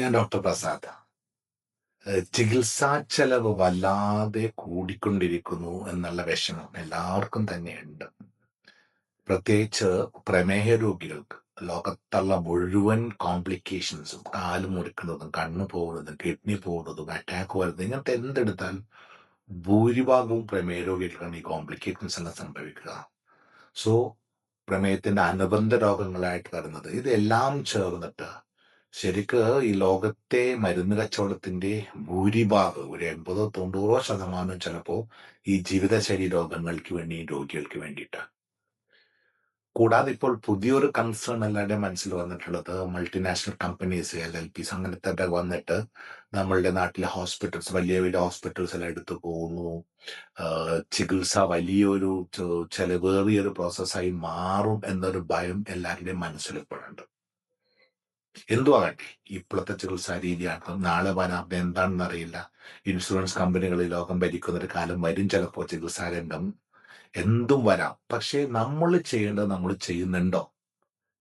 ഞാൻ ഡോക്ടർ പ്രസാദ്. ചികിത്സാ ചെലവ് വല്ലാതെ കൂടിക്കൊണ്ടിരിക്കുന്നു എന്നുള്ള വിഷമം എല്ലാവർക്കും തന്നെയുണ്ട്. പ്രത്യേകിച്ച് പ്രമേഹ രോഗികൾക്ക്. ലോകത്തുള്ള മുഴുവൻ കോംപ്ലിക്കേഷൻസും കാല് മുറിക്കുന്നതും, കണ്ണ് പോകുന്നതും, കിഡ്നി പോകുന്നതും, അറ്റാക്ക് വരുന്നതും ഇങ്ങനത്തെ എന്തെടുത്താലും ഭൂരിഭാഗവും പ്രമേഹ രോഗികൾക്കാണ് ഈ കോംപ്ലിക്കേഷൻസ് എല്ലാം സംഭവിക്കുക. സോ പ്രമേഹത്തിന്റെ അനുബന്ധ രോഗങ്ങളായിട്ട് വരുന്നത് ഇതെല്ലാം ചേർന്നിട്ട് ശരിക്ക് ഈ ലോകത്തെ മരുന്ന് കച്ചവടത്തിന്റെ ഭൂരിഭാഗം ഒരു 80-90% ചിലപ്പോ ഈ ജീവിതശൈലി രോഗങ്ങൾക്ക് വേണ്ടി രോഗികൾക്ക് വേണ്ടിയിട്ടാണ്. കൂടാതെ ഇപ്പോൾ പുതിയൊരു കൺസേൺ എല്ലാവരുടെയും മനസ്സിൽ വന്നിട്ടുള്ളത് മൾട്ടിനാഷണൽ കമ്പനീസ്, LLPs അങ്ങനത്തെ ഒക്കെ വന്നിട്ട് നമ്മളുടെ നാട്ടിലെ ഹോസ്പിറ്റൽസ്, വലിയ വലിയ ഹോസ്പിറ്റൽസ് എല്ലാം എടുത്തു പോകുന്നു. ചികിത്സ വലിയൊരു ചെലവേറിയൊരു പ്രോസസ്സായി മാറും എന്നൊരു ഭയം എല്ലാവരുടെയും മനസ്സിൽ ഇപ്പോഴുണ്ട്. എന്തുവാകട്ടെ, ഇപ്പോഴത്തെ ചികിത്സാ രീതിയാണ്. നാളെ വരാം എന്താണെന്ന് അറിയില്ല. ഇൻഷുറൻസ് കമ്പനികൾ ഈ ലോകം ഭരിക്കുന്ന ഒരു കാലം വരും ചിലപ്പോൾ. ചികിത്സാ രംഗം എന്തും വരാം. പക്ഷേ നമ്മൾ ചെയ്യേണ്ടത് നമ്മൾ ചെയ്യുന്നുണ്ടോ?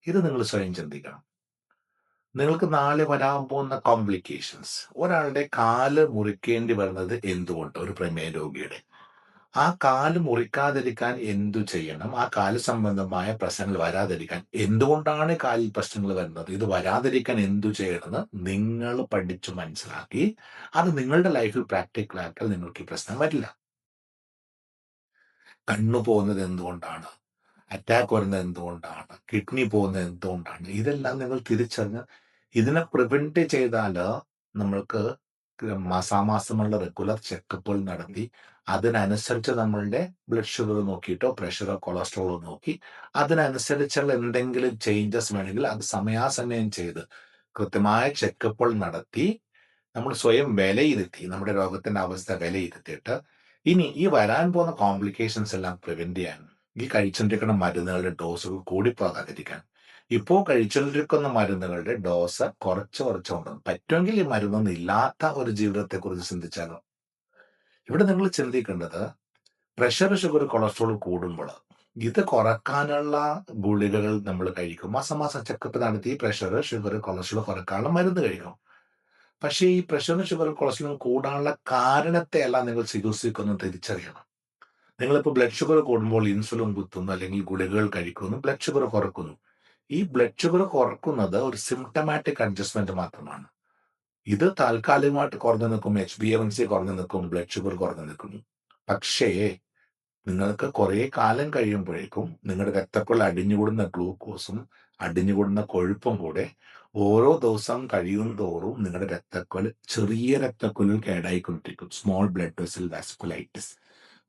ഇത് നിങ്ങൾ സ്വയം ചിന്തിക്കണം. നിങ്ങൾക്ക് നാളെ വരാൻ പോകുന്ന കോംപ്ലിക്കേഷൻസ്, ഒരാളുടെ കാല് മുറിക്കേണ്ടി വരുന്നത് എന്തുകൊണ്ട്? ഒരു പ്രമേഹ രോഗിയുടെ ആ കാല് മുറിക്കാതിരിക്കാൻ എന്തു ചെയ്യണം? ആ കാല് സംബന്ധമായ പ്രശ്നങ്ങൾ വരാതിരിക്കാൻ എന്തുകൊണ്ടാണ് കാലിൽ പ്രശ്നങ്ങൾ വരുന്നത്, ഇത് വരാതിരിക്കാൻ എന്തു ചെയ്യണമെന്ന് നിങ്ങൾ പഠിച്ചു മനസ്സിലാക്കി അത് നിങ്ങളുടെ ലൈഫിൽ പ്രാക്ടിക്കലാക്കിയാൽ നിങ്ങൾക്ക് ഈ പ്രശ്നം വരില്ല. കണ്ണു പോകുന്നത് എന്തുകൊണ്ടാണ്? അറ്റാക്ക് വരുന്നത് എന്തുകൊണ്ടാണ്? കിഡ്നി പോകുന്നത് എന്തുകൊണ്ടാണ്? ഇതെല്ലാം നിങ്ങൾ തിരിച്ചറിഞ്ഞ് ഇതിനെ പ്രിവെന്റ് ചെയ്താൽ നമ്മൾക്ക് മാസാമാസമുള്ള റെഗുലർ ചെക്കപ്പുകൾ നടത്തി അതിനനുസരിച്ച് നമ്മളുടെ ബ്ലഡ് ഷുഗർ നോക്കിയിട്ടോ പ്രഷറോ കൊളസ്ട്രോളോ നോക്കി അതിനനുസരിച്ചുള്ള എന്തെങ്കിലും ചേഞ്ചസ് വേണമെങ്കിൽ അത് സമയാസമയം ചെയ്ത് കൃത്യമായ ചെക്കപ്പുകൾ നടത്തി നമ്മൾ സ്വയം വിലയിരുത്തി നമ്മുടെ രോഗത്തിന്റെ അവസ്ഥ വിലയിരുത്തിയിട്ട് ഇനി ഈ വരാൻ പോകുന്ന കോംപ്ലിക്കേഷൻസ് എല്ലാം പ്രിവെന്റ് ചെയ്യാൻ ഈ കഴിച്ചുകൊണ്ടിരിക്കുന്ന മരുന്നുകളുടെ ഡോസുകൾ കൂടിപ്പോകാതിരിക്കാൻ ഇപ്പോൾ കഴിച്ചുകൊണ്ടിരിക്കുന്ന മരുന്നുകളുടെ ഡോസ് കുറച്ച് കൊണ്ടുവന്ന് പറ്റുമെങ്കിൽ ഈ മരുന്നൊന്നും ഇല്ലാത്ത ഒരു ജീവിതത്തെ കുറിച്ച് ചിന്തിച്ചാലോ. ഇവിടെ നിങ്ങൾ ചിന്തിക്കേണ്ടത് പ്രഷർ, ഷുഗർ, കൊളസ്ട്രോൾ കൂടുമ്പോൾ ഇത് കുറക്കാനുള്ള ഗുളികകൾ നമ്മൾ കഴിക്കും. മാസം മാസം ചെക്കപ്പ് നടത്തി പ്രഷർ, ഷുഗർ, കൊളസ്ട്രോൾ കുറക്കാനുള്ള മരുന്ന് കഴിക്കും. പക്ഷേ ഈ പ്രഷറും ഷുഗറും കൊളസ്ട്രോളും കൂടാനുള്ള കാരണത്തെ എല്ലാം നിങ്ങൾ ചികിത്സിക്കുന്നു തിരിച്ചറിയണം. നിങ്ങളിപ്പോൾ ബ്ലഡ് ഷുഗർ കൂടുമ്പോൾ ഇൻസുലിൻ കുത്തുന്നു അല്ലെങ്കിൽ ഗുളികകൾ കഴിക്കുന്നു, ബ്ലഡ് ഷുഗർ കുറക്കുന്നു. ഈ ബ്ലഡ് ഷുഗർ കുറക്കുന്നത് ഒരു സിംറ്റമാറ്റിക് അഡ്ജസ്റ്റ്മെന്റ് മാത്രമാണ്. ഇത് താൽക്കാലികമായിട്ട് കുറഞ്ഞു നിൽക്കും, HbA1c കുറഞ്ഞു നിൽക്കും, ബ്ലഡ് ഷുഗർ കുറഞ്ഞു നിൽക്കുന്നു. പക്ഷേ നിങ്ങൾക്ക് കുറെ കാലം കഴിയുമ്പോഴേക്കും നിങ്ങളുടെ രക്തക്കുഴൽ അടിഞ്ഞുകൂടുന്ന ഗ്ലൂക്കോസും അടിഞ്ഞുകൂടുന്ന കൊഴുപ്പും കൂടെ ഓരോ ദിവസം കഴിയും തോറും നിങ്ങളുടെ രക്തക്കുഴൽ, ചെറിയ രക്തക്കുഴൽ കേടായിക്കൊണ്ടിരിക്കും. Small blood vessel vasculitis.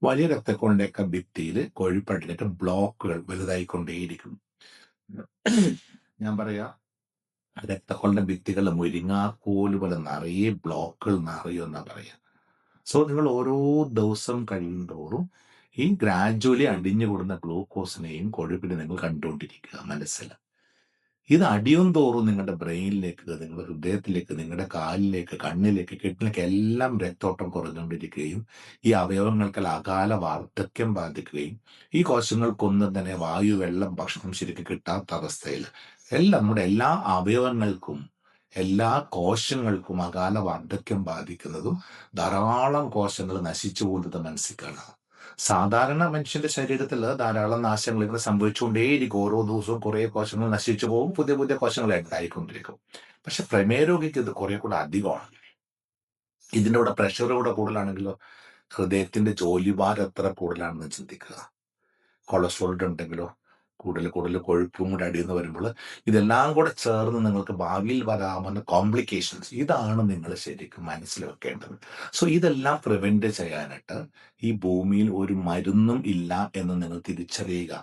വലിയ രക്തക്കുഴലിന്റെയൊക്കെ ഭിത്തിയിൽ കൊഴുപ്പടിഞ്ഞിട്ട് ബ്ലോക്കുകൾ വലുതായിക്കൊണ്ടേയിരിക്കും. ഞാൻ പറയാ രക്തക്കുഴലിന്റെ ഭിത്തികൾ മുരിങ്ങാക്കോല് പോലെ നിറയെ ബ്ലോക്കുകൾ നിറയുമെന്നാ പറയാ. സോ നിങ്ങൾ ഓരോ ദിവസം കഴിയുന്തോറും ഈ ഗ്രാജുവലി അടിഞ്ഞുകൂടുന്ന ഗ്ലൂക്കോസിനെയും കൊഴുപ്പിനെ നിങ്ങൾ കണ്ടുകൊണ്ടിരിക്കുക മനസ്സിൽ. ഇത് അടിയും തോറും നിങ്ങളുടെ ബ്രെയിനിലേക്ക്, നിങ്ങളുടെ ഹൃദയത്തിലേക്ക്, നിങ്ങളുടെ കാലിലേക്ക്, കണ്ണിലേക്ക്, കിഡ്നിലേക്ക് എല്ലാം രക്തോട്ടം കുറഞ്ഞുകൊണ്ടിരിക്കുകയും ഈ അവയവങ്ങൾക്കെല്ലാം അകാല വാർദ്ധക്യം ബാധിക്കുകയും ഈ കോശങ്ങൾക്കൊന്നും തന്നെ വായു, വെള്ളം, ഭക്ഷണം ശരിക്കും കിട്ടാത്ത അവസ്ഥയിൽ എല്ലാം നമ്മുടെ എല്ലാ അവയവങ്ങൾക്കും എല്ലാ കോശങ്ങൾക്കും അകാല വാർദ്ധക്യം ബാധിക്കുന്നതും ധാരാളം കോശങ്ങൾ നശിച്ചു പോകുന്നത് മനസ്സിലാണ്. സാധാരണ മനുഷ്യന്റെ ശരീരത്തിൽ ധാരാളം നാശങ്ങൾ ഇങ്ങനെ സംഭവിച്ചുകൊണ്ടേയിരിക്കും. ഓരോ ദിവസവും കുറെ കോശങ്ങൾ നശിച്ചു പോകും, പുതിയ പുതിയ കോശങ്ങൾ ഉണ്ടായിക്കൊണ്ടിരിക്കും. പക്ഷെ പ്രമേയ രോഗിക്ക് ഇത് കുറെ കൂടെ അധികമാണ്. ഇതിന്റെ കൂടെ പ്രഷർ കൂടെ കൂടുതലാണെങ്കിലോ ഹൃദയത്തിന്റെ ജോലിഭാരം എത്ര കൂടുതലാണെന്ന് ചിന്തിക്കുക. കൊളസ്ട്രോൾ ഉണ്ടെങ്കിലോ കൂടുതൽ കൂടുതൽ കൊഴുപ്പും കൂടെ അടിയെന്ന് വരുമ്പോൾ ഇതെല്ലാം കൂടെ ചേർന്ന് നിങ്ങൾക്ക് ഭാവിയിൽ വരാവുന്ന കോംപ്ലിക്കേഷൻസ് ഇതാണ് നിങ്ങൾ ശരിക്കും മനസ്സിൽ വെക്കേണ്ടത്. സോ ഇതെല്ലാം പ്രിവെന്റ് ചെയ്യാനായിട്ട് ഈ ഭൂമിയിൽ ഒരു മരുന്നും ഇല്ല എന്ന് നിങ്ങൾ തിരിച്ചറിയുക.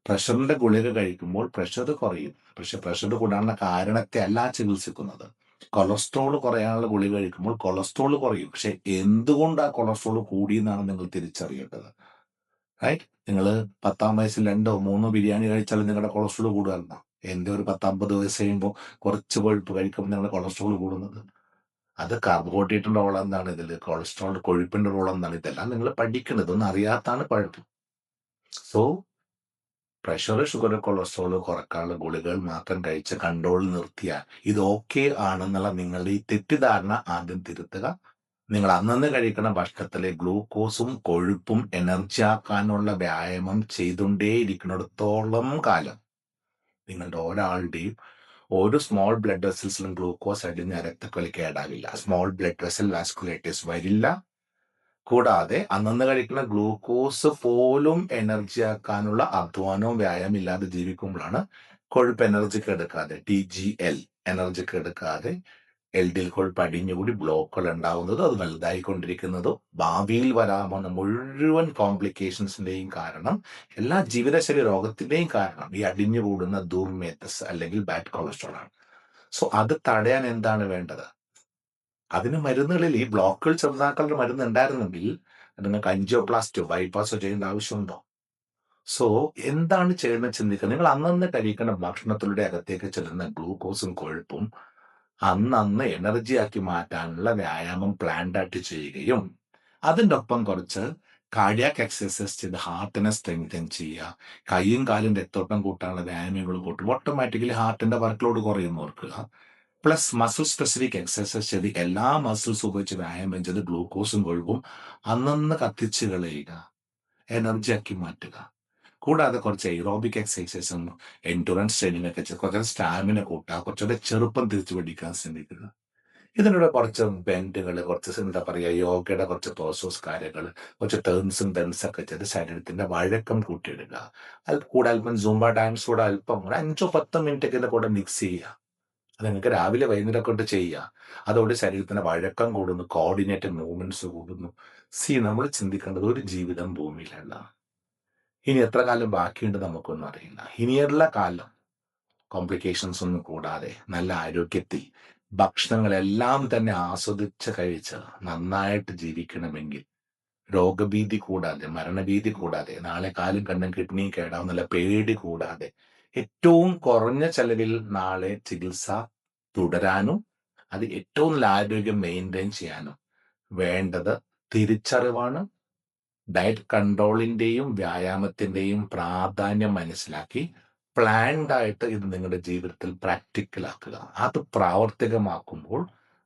പ്രഷറിന്റെ ഗുളിക കഴിക്കുമ്പോൾ പ്രഷർ കുറയും, പക്ഷെ പ്രഷർ കൂടാനുള്ള കാരണത്തെ അല്ല ചികിത്സിക്കുന്നത്. കൊളസ്ട്രോൾ കുറയാനുള്ള ഗുളിക കഴിക്കുമ്പോൾ കൊളസ്ട്രോൾ കുറയും, പക്ഷെ എന്തുകൊണ്ട് ആ കൊളസ്ട്രോൾ കൂടിയെന്നാണ് നിങ്ങൾ തിരിച്ചറിയേണ്ടത്. റൈറ്റ്? നിങ്ങൾ 10-ാം വയസ്സിൽ 2-3 ബിരിയാണി കഴിച്ചാൽ നിങ്ങളുടെ കൊളസ്ട്രോൾ കൂടുകയല്ല. എൻ്റെ ഒരു 10-50 വയസ്സ് കഴിയുമ്പോൾ കുറച്ച് കൊഴുപ്പ് കഴിക്കുമ്പോൾ നിങ്ങളുടെ കൊളസ്ട്രോൾ കൂടുന്നത്. അത് കാർബോഹൈഡ്രേറ്റിന്റെ റോൾ എന്താണ് ഇതിൽ, കൊളസ്ട്രോൾ കൊഴുപ്പിന്റെ റോൾ എന്താണ്, ഇതെല്ലാം നിങ്ങൾ പഠിക്കുന്നത്. ഒന്നും അറിയാത്താണ് കുഴപ്പം. സോ പ്രഷർ, ഷുഗർ, കൊളസ്ട്രോൾ കുറക്കാനുള്ള ഗുളികകൾ മാത്രം കഴിച്ച് കൺട്രോളിൽ നിർത്തിയാൽ ഇത് ഓക്കെ ആണെന്നുള്ള നിങ്ങളുടെ ഈ തെറ്റിദ്ധാരണ ആദ്യം തിരുത്തുക. നിങ്ങൾ അന്നന്ന് കഴിക്കുന്ന ഭക്ഷണത്തിലെ ഗ്ലൂക്കോസും കൊഴുപ്പും എനർജി ആക്കാനുള്ള വ്യായാമം ചെയ്തുകൊണ്ടേയിരിക്കുന്നിടത്തോളം കാലം നിങ്ങളുടെ ഒരാളുടെയും ഒരു സ്മോൾ ബ്ലഡ് വെസൽസിലും ഗ്ലൂക്കോസ് അടിഞ്ഞ രക്തക്കൊലി കേടാകില്ല. സ്മോൾ ബ്ലഡ് വെസൽ വാസ്കുലൈറ്റിസ് വരില്ല. കൂടാതെ അന്നന്ന് കഴിക്കുന്ന ഗ്ലൂക്കോസ് പോലും എനർജി ആക്കാനുള്ള അധ്വാനവും വ്യായാമം ഇല്ലാതെ ജീവിക്കുമ്പോഴാണ് കൊഴുപ്പ് എനർജിക്ക് എടുക്കാതെ TGL എനർജിക്ക് എടുക്കാതെ LDL കൊഴുപ്പ് അടിഞ്ഞുകൂടി ബ്ലോക്കുകൾ ഉണ്ടാവുന്നത്, അത് വലുതായിക്കൊണ്ടിരിക്കുന്നതോ ഭാവിയിൽ വരാവുന്ന മുഴുവൻ കോംപ്ലിക്കേഷൻസിന്റെയും കാരണം, എല്ലാ ജീവിതശൈലി രോഗത്തിന്റെയും കാരണം ഈ അടിഞ്ഞുകൂടുന്ന ദുർമേധസ് അല്ലെങ്കിൽ ബാഡ് കൊളസ്ട്രോൾ ആണ്. സോ അത് തടയാൻ എന്താണ് വേണ്ടത്? അതിന് മരുന്നുകളിൽ ഈ ബ്ലോക്കുകൾ ചെറുതാക്കാനുള്ള മരുന്ന് ഉണ്ടായിരുന്നെങ്കിൽ നിങ്ങൾക്ക് ആൻജിയോപ്ലാസ്റ്റോ ബൈപ്പാസോ ചെയ്യേണ്ട ആവശ്യമുണ്ടോ? സോ എന്താണ് ചെയ്യേണ്ടത് ചിന്തിക്കുക. നിങ്ങൾ അന്നന്ന് കഴിക്കുന്ന ഭക്ഷണത്തിലൂടെ അകത്തേക്ക് ചെല്ലുന്ന ഗ്ലൂക്കോസും കൊഴുപ്പും അന്നന്ന് എനർജി ആക്കി മാറ്റാനുള്ള വ്യായാമം പ്ലാൻഡ് ആയിട്ട് ചെയ്യുകയും അതിൻ്റെ ഒപ്പം കുറച്ച് കാർഡിയാക് എക്സസൈസ് ചെയ്ത് ഹാർട്ടിനെ സ്ട്രെങ്തൻ ചെയ്യുക. കൈയും കാലും രക്തോട്ടം കൂട്ടാനുള്ള വ്യായാമങ്ങൾ കൂട്ടും ഓട്ടോമാറ്റിക്കലി ഹാർട്ടിന്റെ വർക്ക് ലോഡ് കുറയുന്നു ഓർക്കുക. പ്ലസ് മസിൽ സ്പെസിഫിക് എക്സസൈസ് ചെയ്ത് എല്ലാ മസിൽസ് ഉപയോഗിച്ച് വ്യായാമം ചെയ്ത് ഗ്ലൂക്കോസും കൊഴുപ്പും അന്നന്ന് കത്തിച്ച് കളയുക, എനർജി ആക്കി മാറ്റുക. കൂടാതെ കുറച്ച് എയ്റോബിക് എക്സസൈസും എൻഡുറൻസ് ട്രെയിനിങ് ഒക്കെ ചെയ്ത് കുറച്ച് സ്റ്റാമിന കൂട്ടുക, കുറച്ചുകൂടെ ചെറുപ്പം തിരിച്ചു പിടിക്കാൻ ശ്രമിക്കുക. ഇതിനൂടെ കുറച്ച് ബെൻഡുകൾ, കുറച്ച് എന്താ പറയുക, യോഗയുടെ കുറച്ച് പ്രോസസ് കാര്യങ്ങൾ, കുറച്ച് ടേൺസും ടെൻസും ഒക്കെ ചെയ്ത് ശരീരത്തിന്റെ വഴക്കം കൂട്ടിയിടുക. അത് കൂടെ അല്പം സൂംബ ഡാൻസ് കൂടെ അല്പം ഒരു 5-10 മിനിറ്റ് ഒക്കെ ഇതിന്റെ കൂടെ മിക്സ് ചെയ്യുക. അത് നിങ്ങൾക്ക് രാവിലെ വൈകുന്നേരം കൊണ്ട് ചെയ്യുക. അതോടെ ശരീരത്തിന്റെ വഴക്കം കൂടുന്നു, കോർഡിനേറ്റഡ് മൂവ്മെന്റ്സ് കൂടുന്നു. നമ്മൾ ചിന്തിക്കേണ്ടത് ഒരു ജീവിതം ഭൂമിയിലല്ല. ഇനി എത്ര കാലം ബാക്കിയുണ്ട് നമുക്കൊന്നും അറിയില്ല. ഇനിയുള്ള കാലം കോംപ്ലിക്കേഷൻസ് ഒന്നും കൂടാതെ നല്ല ആരോഗ്യത്തിൽ ഭക്ഷണങ്ങളെല്ലാം തന്നെ ആസ്വദിച്ച് കഴിച്ച് നന്നായിട്ട് ജീവിക്കണമെങ്കിൽ രോഗഭീതി കൂടാതെ, മരണഭീതി കൂടാതെ, നാളെ കാലും കണ്ണും കിഡ്നിയും കേടാവുന്നുള്ള പേടി കൂടാതെ ഏറ്റവും കുറഞ്ഞ ചെലവിൽ നാളെ ചികിത്സ തുടരാനും അത് ഏറ്റവും നല്ല ആരോഗ്യം മെയിൻറ്റെയിൻ ചെയ്യാനും വേണ്ടത് തിരിച്ചറിവാണ്. ഡയറ്റ് കൺട്രോളിന്റെയും വ്യായാമത്തിന്റെയും പ്രാധാന്യം മനസ്സിലാക്കി പ്ലാൻഡ് ആയിട്ട് ഇത് നിങ്ങളുടെ ജീവിതത്തിൽ പ്രാക്ടിക്കൽ ആക്കുക. അത് പ്രാവർത്തികമാക്കുമ്പോൾ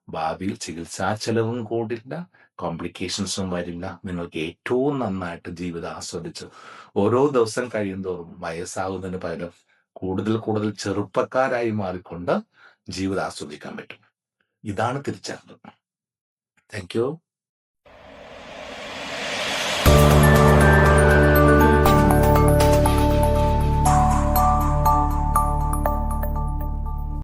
ഭാവിയിൽ ചികിത്സാ ചെലവും കൂടില്ല, കോംപ്ലിക്കേഷൻസും വരില്ല. നിങ്ങൾക്ക് ഏറ്റവും നന്നായിട്ട് ജീവിതം ആസ്വദിച്ച് ഓരോ ദിവസം കഴിയുന്തോറും വയസ്സാകുന്നതിന് പകരം കൂടുതൽ കൂടുതൽ ചെറുപ്പക്കാരായി മാറിക്കൊണ്ട് ജീവിതം ആസ്വദിക്കാൻ പറ്റും. ഇതാണ് തിരിച്ചറിവ്. Thank you.